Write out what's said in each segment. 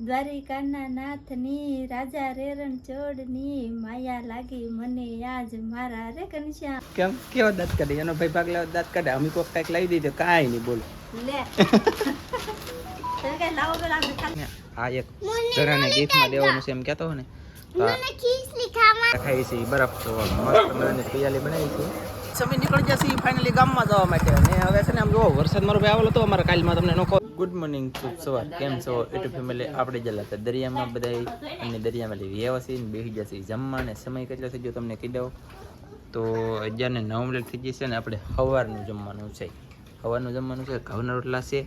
દ્વારિકાના નાથની રાજા રેરણ ચોડની માયા લાગી મને આજ મારા રે ઘનશ્યામ. કેમ કેવો દાંત કાઢે એનો ભાઈ ભાગ લેવા દાંત કાઢે અમે કોક કઈક લાવી દીધું કાંઈ નહીં બોલો લે તમે કઈ લાવો પેલા આપણે ખાલી આ એક ઘરાને ગિફ્ટમાં દેવાનું છે એમ કહેતો હો ને ખાઈ છે બરફ તો મસ્ત મજાની પિયાલી બનાવી છે સમય નીકળી જશે ફાઇનલી ગામમાં જવા માટે અને હવે છે ને આમ જો વરસાદ મારો ભાઈ આવેલો તો અમારા કાલમાં તમને નોખો ગુડ મોર્નિંગ શુભ સવાર કેમ છો યુટ્યુબ ફેમિલી આપણે જલા હતા દરિયામાં બધા અને દરિયામાં વ્યવસ્થિત બેસી જશે જમવા ને સમય કેટલો થઈ ગયો તમને કહી દઉં તો 11:09 થઈ જશે ને આપણે સવારનું જમવાનું છે ઘઉંના રોટલા છે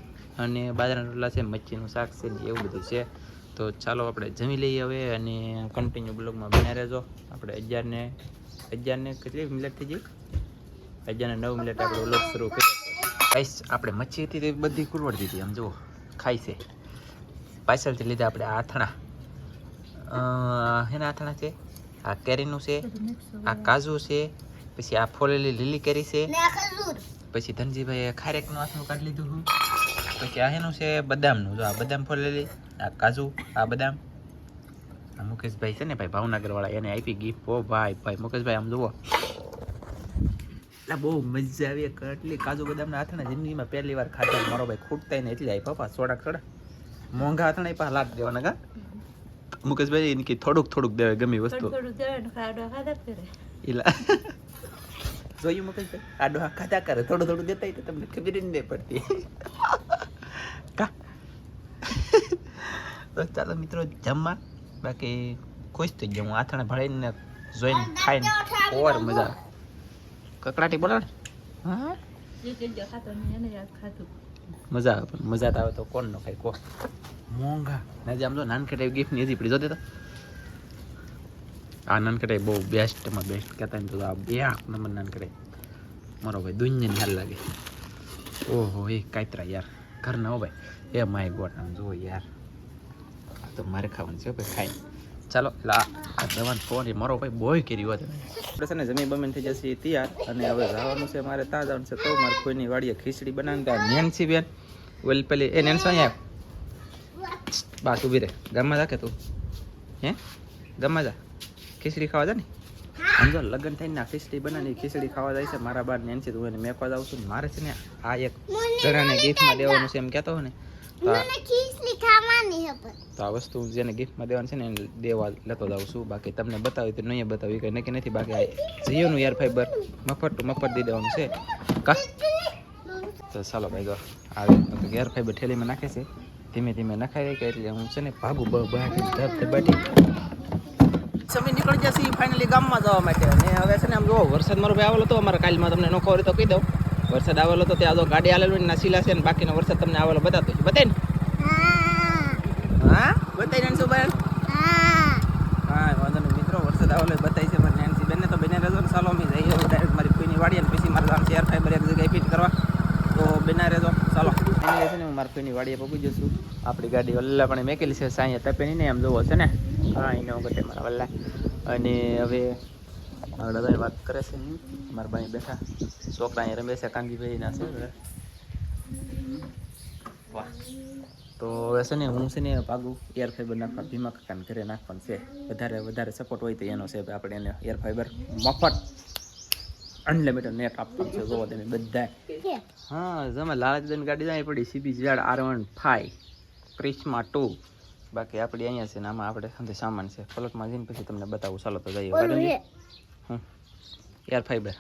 અને બાજરાના રોટલા છે મચ્છીનું શાક છે ને એવું બધું છે તો ચાલો આપણે જમી લઈએ હવે અને કન્ટિન્યુ બ્લોગમાં બન્યા રહેજો આપણે 11 કેટલી મિનિટ થઈ ગઈ 11:09 આપણે બ્લોગ શરૂ કર્યો ગાઈસ આપણે મચ્છી હતી તે બધી કુરવડ દીધી આમ જુઓ ખાઈ છે પાછળથી લીધા આપણે આથણા એના આથણા છે આ કેરીનું છે આ કાજુ છે પછી આ ફોલેલી લીલી કેરી છે પછી ધનજીભાઈએ ખારેકનું આથણું કાઢી લીધું પછી આ એનું છે બદામનું જો આ બદામ ફોલેલી આ કાજુ આ બદામ આ મુકેશભાઈ છે ને ભાઈ ભાવનગર વાળા એને આપી ગિફ્ટ ઓ ભાઈ મુકેશભાઈ આમ જુઓ એટલે બહુ મજા આવી કેટલી કાજુ બદામના આથણા જિંદગીમાં પહેલી વાર ખાધા મારો ભાઈ ખૂટતા ને એટલે આવી પપ્પા સોડા મોંઘા આથણા પણ લાગ દેવાના કા મુકેશભાઈ એને કે થોડુંક દેવાય ગમે વસ્તુ જોયું મુકેશભાઈ આડો ખાધા કરે થોડું દેતા તો તમને ખબર જ નહીં પડતી કા તો ચાલો મિત્રો જમવા બાકી ખુશ થઈ ગયા હું આથણા ભળીને જોઈને ખાઈને ઓર મજા કકડાટી બોલો ને હા મજા આવે પણ મજા આવે તો કોણ નો ખાય કો મોંઘા ના આમ તો નાનકડાઈ ગિફ્ટ ની હજી પડી જોતે તો આ નાનકડાઈ બહુ બેસ્ટમાં બેસ્ટ કહેતા ને તો આ બે નંબર નાનકડાઈ મારો ભાઈ દુનિયાની હાલ લાગે ઓહો એ કાતરા યાર ઘર ના હો ભાઈ એ માય ગોડ આમ જુઓ યાર આ તો મારે ખાવાનું છે ભાઈ ખાઈ ચાલો એટલે આ જવાન ફોન એ મારો ભાઈ બોય કરી હોત આપણે છે ને જમી બમીન થઈ જશે તૈયાર અને હવે જવાનું છે મારે ત્યાં જવાનું છે તો મારે કોઈની વાડીએ ખીચડી બનાવીને ત્યાં નેન્સી બેન ઓલ પેલી એ નેન્સો અહીંયા બા તું બી રે ગામમાં જા કે તું હે ગામમાં જા ખીચડી ખાવા જા ને આમ જો લગ્ન થઈને ના ખીચડી બનાવી ખીચડી ખાવા જાય છે મારા બાર નેન્સી તું એને મેકવા જાઉં છું મારે છે ને આ એક ઘરાને ગિફ્ટમાં દેવાનું છે એમ કહેતો હોય ને તો આ વસ્તુ જેને ગિફ્ટમાં દેવાની છે ને એને દેવા લેતો જાઉં છું બાકી તમને બતાવી તો નહીં બતાવી કંઈ નક્કી નથી બાકી જીઓનું યાર ફાઈબર મફત દઈ દેવાનું છે કા તો ચાલો ભાઈ ગો આવે ગેર ફાઈબર ઠેલીમાં નાખે છે ધીમે નખાઈ કે એટલે હું છે ને ભાગું બાટી સમય નીકળી જશે ફાઇનલી ગામમાં જવા માટે અને હવે છે ને આમ જો વરસાદ મારો ભાઈ આવેલો તો અમારા કાલમાં તમને નોખો હોય તો કહી દઉં વરસાદ આવેલો તો ત્યાં જો ગાડી આવેલું ને નાસીલા છે ને બાકીનો વરસાદ તમને આવેલો બતાતો છે બતાય ને હા બતાવી ને શું બેન હા વાંધો નહીં મિત્રો વરસાદ આવેલો બતાવી છે પણ નેન્સી બેનને તો બેને રહેજો ને ચાલો અમે જઈએ ડાયરેક્ટ મારી કોઈની વાડી અને પછી મારે આમ શેર ફાઈબર એક જગ્યાએ ફિટ કરવા તો બેના રહેજો ચાલો એને છે ને હું મારી કોઈની વાડીએ પગી જશું આપણી ગાડી વલ્લા પણ મેકેલી છે સાંજે તપે નહીં એમ જોવો છે ને હા એને વખતે મારા વલ્લા અને હવે દાદા વાત કરે છે મારા ભાઈ બેઠા છોકરા અહીંયા રમે છે કાંગીભાઈ ના છે વાહ તો હવે છે ને હું છે ને પાગું એર ફાઈબર નાખવા ભીમા કાકાને ઘરે નાખવાનું છે વધારે સપોર્ટ હોય તો એનો છે આપણે એને એર ફાઈબર મફત અનલિમિટેડ નેટ આપવાનું છે જોવો તમે બધા હા જમે લાલચબેન ગાડી જાય પડી CBZ R15 ક્રિસ્મા 2 બાકી આપણી અહીંયા છે ને આમાં આપણે સાથે સામાન છે પલટમાં જઈને પછી તમને બતાવું ચાલો તો જઈએ એર ફાઈબર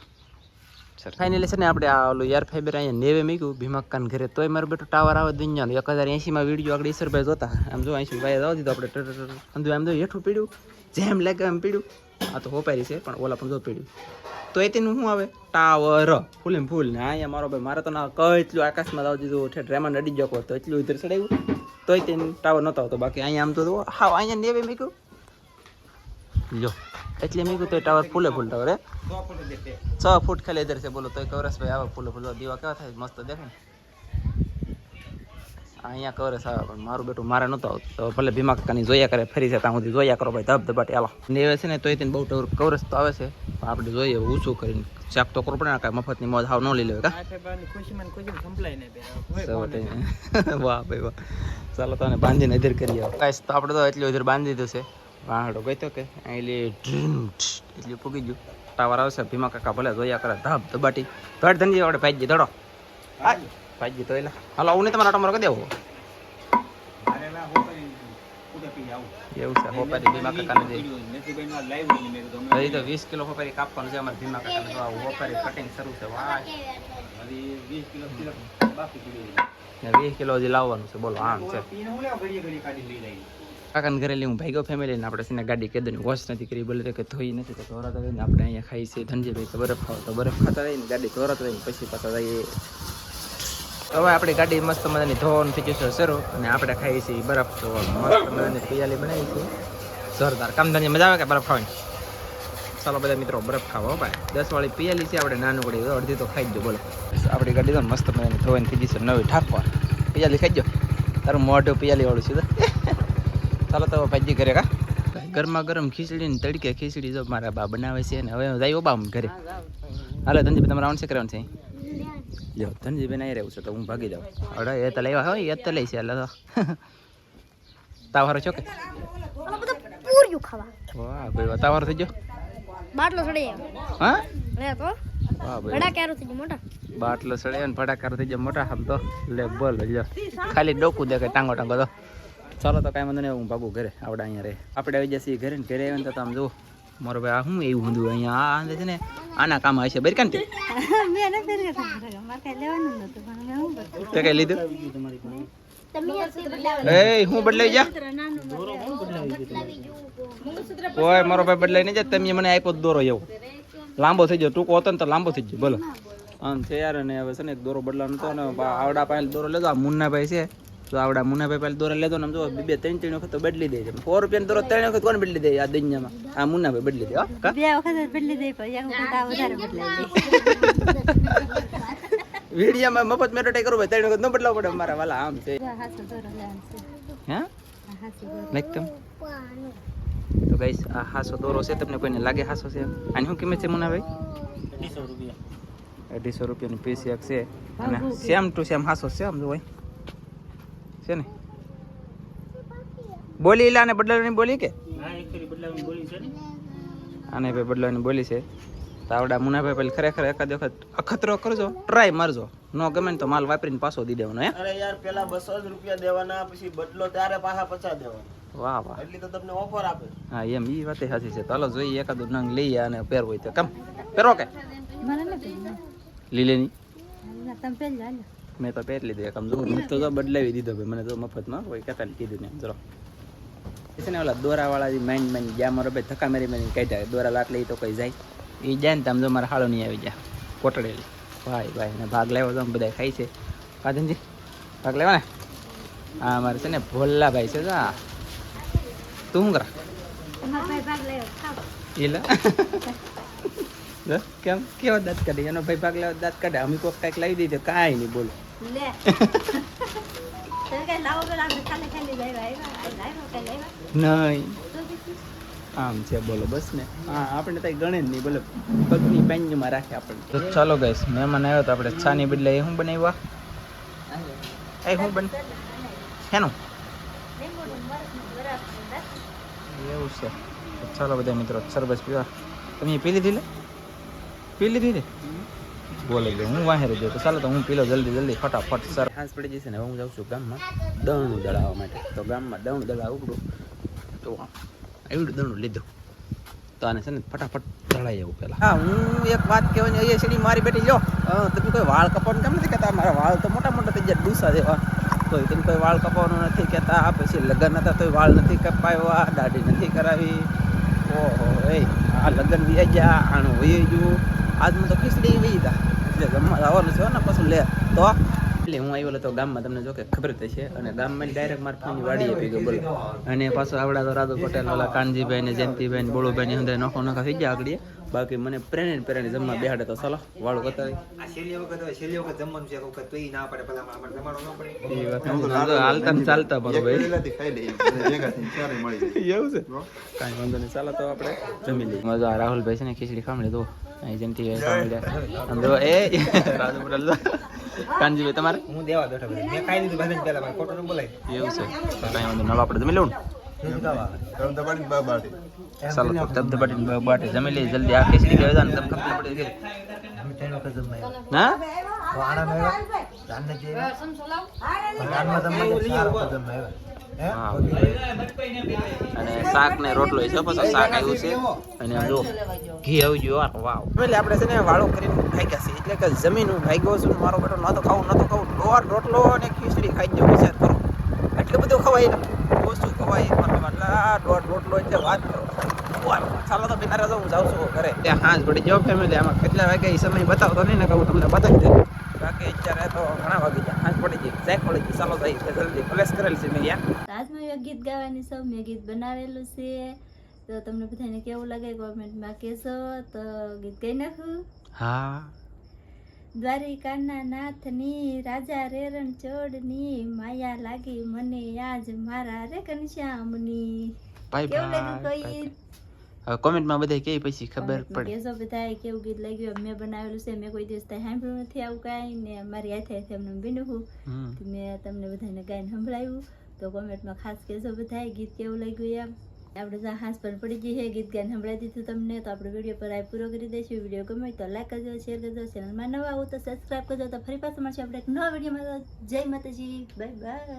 સર ફાઇનલી છે ને આપણે આ ઓલું એર ફાઈબર અહીંયા નેવે મૂક્યું ભીમક્કાને ઘરે તોય મારો બેટો ટાવર આવે દુનિયાનો 1080માં વિડીયો આગળ ઈશ્વરભાઈ જોતા આમ જો 80 ભાઈ જવા દીધો આપણે આમ જો હેઠું પીડ્યું જેમ લાગે એમ પીડ્યું આ તો હોપારી છે પણ ઓલા પણ જો પીડ્યું તો એ તેનું શું આવે ટાવર ફૂલ એમ ફૂલ ને અહીંયા મારો ભાઈ મારે તો ના કેટલું આકાશમાં જવા દીધું ઠેઠ રેમાં નડી જકો તો એટલું ઇધર ચડાવ્યું તોય તેનું ટાવર નહોતો આવતો બાકી અહીંયા આમ તો હા અહીંયા નેવે મૂક્યું જો એટલે મૂક્યું તો ટાવર ફૂલે ફૂલ ટાવર હે 6 ફૂટ ખાલી ઇધર છે બોલો તો કવરસભાઈ આવે ફૂલે ફૂલ દીવા કેવા થાય મસ્ત દેખાય અહીંયા કવરેજ આવે પણ મારું બેટું મારે નહોતો આવતું તો ભલે ભીમા કાકાની જોયા કરે ફરી છે ત્યાં સુધી જોયા કરો ભાઈ ધબધબાટી હાલો ને એ છે ને તોય તેને બહુ કવરેજ તો આવે છે પણ આપણે જોઈએ ઊંચું કરીને શાક તો કરવું પડે ને કાંઈ મફતની મોજ હાવ ન લઈ લેવાય વાહ ભાઈ વાહ ચાલો તો બાંધીને અધર કરી આવો કાંઈ તો આપણે તો એટલું અધર બાંધી દીધું છે વાહડો ગઈ તો કે એટલું પૂગી ગયું ટાવર આવશે ભીમા કાકા ભલે જોયા કરે ધબધબાટી ધડ ધનજી આપણે ભાઈજી ધડો ભાઈજી તો એલા હાલો આવું નહીં તમારા આટો મારો કરી દેવો એવું છે હોપારી ભીમા કાકાને જે હજી તો 20 કિલો હોપારી કાપવાનું છે અમારે ભીમા કાકાને તો હોપારી કટિંગ શરૂ છે વાહ 20 કિલો હજી લાવવાનું છે બોલો આમ છે કાકાને ઘરે હું ભાઈગો ફેમિલી ને આપણે છે ગાડી કેદની વોશ નથી કરી બોલે કે ધોઈ નથી તો ધોરાતા હોય ને આપણે અહીંયા ખાઈ છે ધનજીભાઈ તો બરફ ખાવ તો બરફ ખાતા રહીને ગાડી ધોરાતા રહીને પછી પાછા જઈએ હવે આપણી ગાડી મસ્ત મજાની ધોવાનું થઈ જશે શરૂ અને આપણે ખાઈએ છીએ બરફ તો મસ્ત મજાની પિયાલી બનાવી છે જોરદાર કામ ધંધી મજા આવે કે બરફ ખાવાની ચાલો બધા મિત્રો બરફ ખાવો ભાઈ 10 વાળી પિયાલી છે આપણે નાનું પડી અડધી તો ખાઈ જ બોલો આપણી ગાડી તો મસ્ત મજાની ધોવાની થઈ જશે નવી ઠાકવા પિયાલી ખાઈ જો તારું મોઢું પિયાલી વાળું છે ચાલો તો ભાઈજી ઘરે કા ગરમા ગરમ ખીચડી ને તડકે ખીચડી જો મારા બા બનાવે છે ને હવે જાય બા ઘરે હાલો ધનજીભાઈ તમારે રાઉન્ડ છે કરવાનું છે જો ધનજીભાઈ નહીં રહેવું છે તો હું ભાગી જાઉં અરે એ તો લેવા હોય એ તો લઈ છે એટલે તો તાવારો છો કે વાહ ભાઈ વાહ તાવારો થઈ ગયો બાટલો સડી હા લે તો વાહ ભાઈ ભડાકારો થઈ ગયો મોટા બાટલો સડે ને ભડાકારો થઈ ગયો મોટા આમ તો લે બોલ જો ખાલી ડોકું દેખાય ટાંગો ટાંગો તો ચાલો તો કાંઈ વાંધો નહીં હું ભાગું ઘરે આપણે અહીંયા રહે આપણે આવી જઈએ ઘરે ને ઘરે આવીને તો આમ જુઓ મારો ભાઈ આ શું એવું ઊંધું અહીંયા આ આંધે છે ને આના કામ હશે બરી કાંતિ તે કઈ લીધું એ હું બદલાઈ જા કોઈ મારો ભાઈ બદલાઈ નહીં જાય તમે મને આપ્યો દોરો એવો લાંબો થઈ ગયો ટૂંકો હતો ને તો લાંબો થઈ ગયો બોલો આમ છે યાર ને હવે છે ને દોરો બદલાવાનો હતો ને આવડા પાસે દોરો લેતો આ મુન્નાભાઈ છે તો આવડા મુન્નાભાઈ પહેલા દોરા લેતો ને જો 2-3 વખત તો બદલી દે છે 4 રૂપિયાનો દોરો 3 વખત કોણ બદલી દે આ દુનિયામાં આ મુન્નાભાઈ બદલી દે 2 વખત બદલી દે પણ એક વખત આ વધારે બદલાઈ દે વિડિયામાં મફત મેરોટાઈ કરું ભાઈ 3 વખત ન બદલાવ પડે મારા વાલા આમ છે હે લાઈક તો ગાઈસ આ હાસો દોરો છે તમને કોઈને લાગે હાસો છે આની શું કિંમત છે મુન્નાભાઈ 250 રૂપિયાની પીસ એક છે અને સેમ ટુ સેમ હાસો છે આમ જો ભાઈ છે ને બોલી લા ને બદલાવાની બોલી કે આને ભાઈ બદલાવાની બોલી છે તો આવડા મુનાભાઈ પેલી ખરેખર એકાદ વખત અખતરો કરજો ટ્રાય મારજો નો ગમે ને તો માલ વાપરીને પાછો દી દેવાનો હે અરે યાર પેલા 200 રૂપિયા દેવાના પછી બદલો ત્યારે પાછા 50 દેવાના વાહ વાહ એટલી તો તમને ઓફર આપે હા એમ ઈ વાતે સાચી છે ચાલો જોઈએ એકાદું નંગ લઈએ અને પહેરવો હોય તો કેમ પહેરો કે લીલેની મેં તો પહેરી લીધું એકમ જો મેં તો બદલાવી દીધો ભાઈ મને તો મફતમાં કોઈ કહેતા કીધું ને ચલો છે ને ઓલા દોરાવાળા જે માઇન્ડ જ્યાં મારો ભાઈ ધક્કા મારી કાઢ્યા દોરા લાટ લઈ તો કોઈ જાય એ જાય ને તમે જો મારા હાળો નહીં આવી જાય કોટડેલી ભાઈ ને ભાગ લેવો તો બધા ખાય છે કાજનજી ભાગ લેવા ને હા મારે છે ને ભોલાભાઈ છે જા તું શું કરા એટલે કેમ કેવા દાંત કાઢે એનો ભાઈ ભાગ લેવા દાંત કાઢે અમે કોઈક કાંઈક લાવી દીધું કાંઈ નહીં બોલો નહીં આમ છે બોલો બસ ને હા આપણે તો ગણે જ નહીં બોલો પગની પેન્જમાં રાખે આપણે તો ચાલો ગઈશ મહેમાન આવ્યો તો આપણે છાની બદલે એ શું બનાવ્યા એ શું બન શેનું એવું છે ચાલો બધા મિત્રો સરબત પીવા તમે પી લીધી લે પી લીધી લે બોલે ગયો હું વાહે રહ્યો તો ચાલો તો હું પી લો જલ્દી ફટાફટ સર હાંસ પડી જશે ને હવે હું જાઉં છું ગામમાં દળનું દળાવવા માટે તો ગામમાં દળનું દળાવ ઉપડું તો એવડું દળનું લીધું તો આને છે ને ફટાફટ દળાઈ જવું પહેલાં હા હું એક વાત કહેવાની અહીંયા સીડી મારી બેઠી લો તમે કોઈ વાળ કપાવાનું કેમ નથી કહેતા મારા વાળ તો મોટા મોટા થઈ જાય ડૂસા જેવા તો તમે કોઈ વાળ કપાવાનું નથી કહેતા પછી લગ્ન હતા તોય વાળ નથી કપાવ્યા દાઢી નથી કરાવી ઓહો એ આ લગ્ન વી ગયા આનું વહી ગયું આજમાં તો ખીચડી વહી હતા એટલે જમવા આવવાનું છે ને પછી લે તો ફાઇનલી હું આવ્યો હતો ગામમાં, તમને જો કે ખબર જ છે, અને ગામમાં ડાયરેક્ટ મારા ફોનની વાડી આપી ગયો બોલો. અને પાછો આવડા તો રાધુ પટેલ, ઓલા કાનજીભાઈ ને જયંતિભાઈ ને બોળુભાઈ ની અંદર નોખા થઈ ગયા આગળ. બાકી મને પ્રેરણે જમવા બેહાડે તો ચાલો વાળું બતાવી. હાલતા ને ચાલતા મારો ભાઈ એવું છે, કાંઈ વાંધો નહીં. ચાલો તો આપણે જમી લઈએ. મજા રાહુલભાઈ છે ને ખીચડી ખામણી દો, જયંતિભાઈ એ રાધુ પટેલ કાનજીભાઈ તમારે હું દેવા બેઠો મેં ખાઈ લીધું ભાઈ પેલા ભાઈ ખોટું ન બોલાય એવું છે, કાંઈ વાંધો નવા આપણે જમી લેવું ને. ચાલો તો ધબધબાટી બાટે જમી લઈએ જલ્દી. આ ખીચડી કહેવાય ને તમે ખબર પડી ગઈ ના અને શાક ને રોટલો છે, પછી શાક આવ્યું છે અને જો ઘી આવી ગયું. વાવ, એટલે આપણે છે ને વાળો કરીને ખાઈ ગયા છે, એટલે કે જમીન હું ખાઈ ગયો છું. મારો બેટો નતો ખાવું દોઢ રોટલો અને ખીચડી ખાઈ ગયો. વિચાર કરો એટલું બધું ખવાય ને, ઓછું ખવાય દોઢ રોટલો એટલે વાત કરો. ચાલો તો બિના હું જાઉં છું ઘરે. ત્યાં હાંજ પડી જાઓ ફેમિલી. આમાં કેટલા વાગે એ સમય બતાવતો નહીં ને, કહું તમને બતાવી દે. બાકી અત્યારે તો ઘણા વાગી જાય, હાંજ પડી જાય, સાઈક પડી જાય. ચાલો ભાઈ જલ્દી પ્લેસ કરેલ છે મેં. આજમાં એક ગીત ગાવાની સૌ મેં ગીત બનાવેલું છે, તો તમને બધાને કેવું લાગે કોમેન્ટમાં કહેશો. તો ગીત ગાઈ નાખું. હા, દ્વારિકાના નાથની રાજા રે રણછોડની માયા લાગી મને આજ મારા રે ઘનશ્યામની. બાય કેવું લાગ્યું બાય. કોઈ હવે કોમેન્ટમાં બધા કે પછી ખબર પડે. કેશો બધાએ કેવું ગીત લાગ્યું. મેં બનાવેલું છે, મેં કોઈ દિવસ સાંભળ્યું નથી આવું કાંઈ, ને મારી હાથે એમને બીનવું મેં તમને બધાને ગાઈને સંભળાવ્યું. તો કોમેન્ટમાં ખાસ કહેજો બધાએ ગીત કેવું લાગ્યું એમ. આપણે જ્યાં હાંસ પણ પડી ગઈ છે, ગીત ગાઈને સંભળાવી દીધું તમને. તો આપણે વિડીયો પર આ પૂરો કરી દઈશું. વિડીયો ગમે તો લાઈક કરજો, શેર કરજો, ચેનલમાં નવા આવું તો સબસ્ક્રાઈબ કરજો. તો ફરી પાછું મળશે આપણે એક નવા વિડીયોમાં. જય માતાજી, બાય બાય.